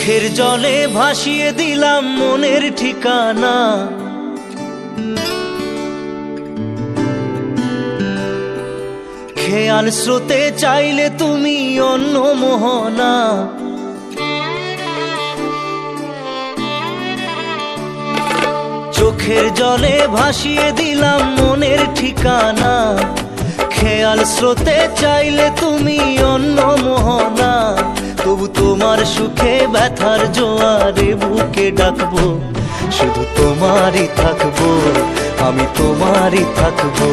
চোখের জলে ভাসিয়ে দিলাম মনের ঠিকানা। খেয়াল স্রোতে চাইলে তুমি অন্য মোহনা। চোখের জলে ভাসিয়ে দিলাম মনের ঠিকানা। খেয়াল স্রোতে চাইলে তুমি অন্য মোহনা। তবু তোমার সুখে ব্যথার জোয়ারে বুকে ডাকবো, শুধু তোমারই থাকবো, আমি তোমারই থাকবো,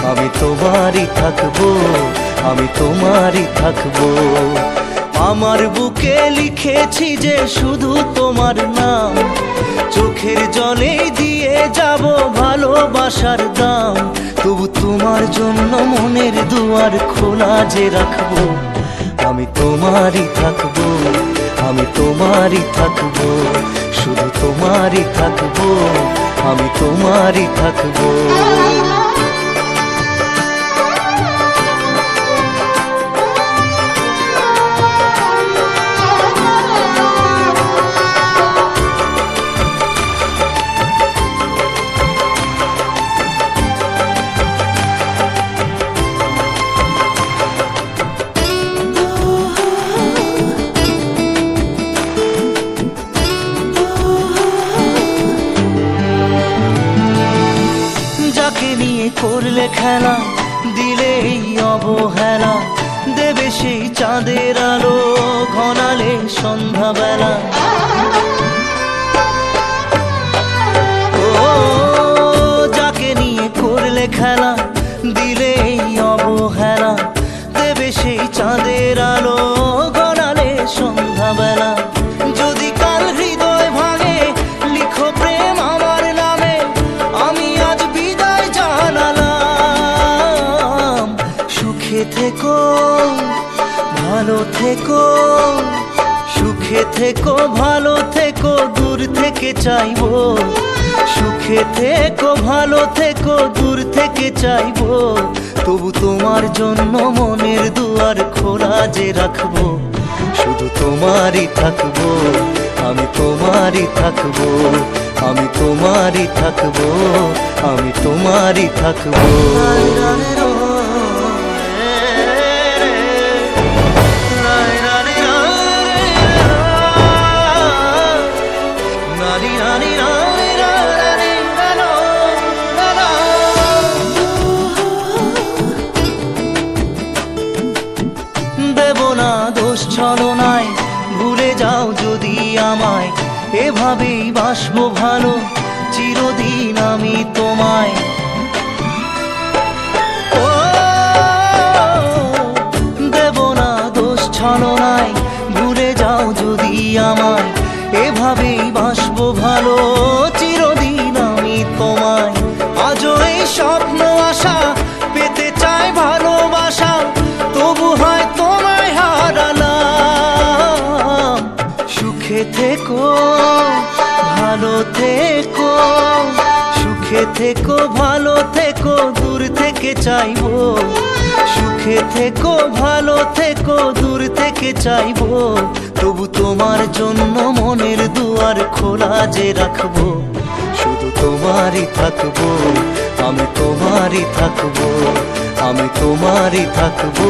আমি তোমারই থাকবো, আমি তোমারই থাকবো। আমার বুকে লিখেছি যে শুধু তোমার নাম, চোখের জলে দিয়ে যাব ভালোবাসার দাম। তবু তোমার জন্য মনের দুয়ার খোলা যে রাখবো, আমি তোমারই থাকবো, আমি তোমারই থাকবো, শুধু তোমারই থাকবো, আমি তোমারই থাকবো। করলে খেলা দিলে এই অবহেলা, দেবে সেই চাঁদের আলো ঘনালে সন্ধ্যাবেলা। ও যাকে নিয়ে করলে খেলা দিলে এই অবহেলা, দেবে সেই চাঁদের আলো ঘনালে সন্ধ্যাবেলা। যদি কাল হৃদয় ভাঙে লিখো প্রেম আমার নামে, আমি আজ বিদায় জানালাম। সুখে থেকো ভালো থেকো, সুখে থেকো ভালো থেকো, দূর থেকে চাইবো। সুখে থেকো ভালো থেকো, দূর থেকে চাইবো। তবু তোমার জন্য মনের দুয়ার খোলা যে রাখবো, শুধু তোমারই থাকবো, আমি তোমারই থাকবো, আমি তোমারই থাকবো, আমি তোমারই থাকবো। দেব না দোষ ছলনায়, ভুলে যাও যদি আমায়। এভাবেই বাসবো ভালো চিরদিন আমি তোমায়। ও দেব না দোষ ছলনায়, ভুলে যাও যদি আমায়। এভাবেই বাসবো ভালো চিরদিন আমি তোমায়। আজও এই স্বপ্ন আশা পেতে চাই ভালোবাসা, তবু হয় তোমায় হারালাম। সুখে থেকো ভালো থেকো, সুখে থেকো ভালো থেকো, দূর থেকে চাইবো। সুখে থেকো ভালো থেকো, দূর থেকে চাইবো। তবু তোমার জন্য মনের দুয়ার খোলা যে রাখবো, শুধু তোমারই থাকবো, আমি তোমারই থাকবো, আমি তোমারই থাকবো,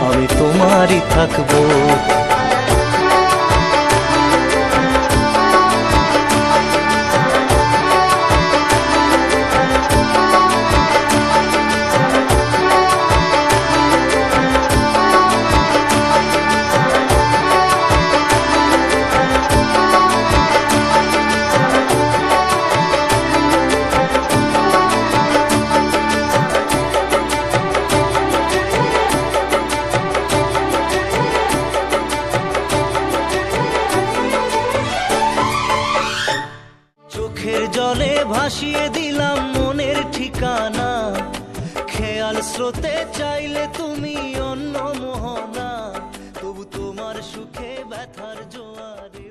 আমি তোমারই থাকবো। চোখের জলে ভাসিয়ে দিলাম মনের ঠিকানা। খেয়াল স্রোতে চাইলে তুমি অন্য মোহনা। তবু তোমার সুখে ব্যথার জোয়ারে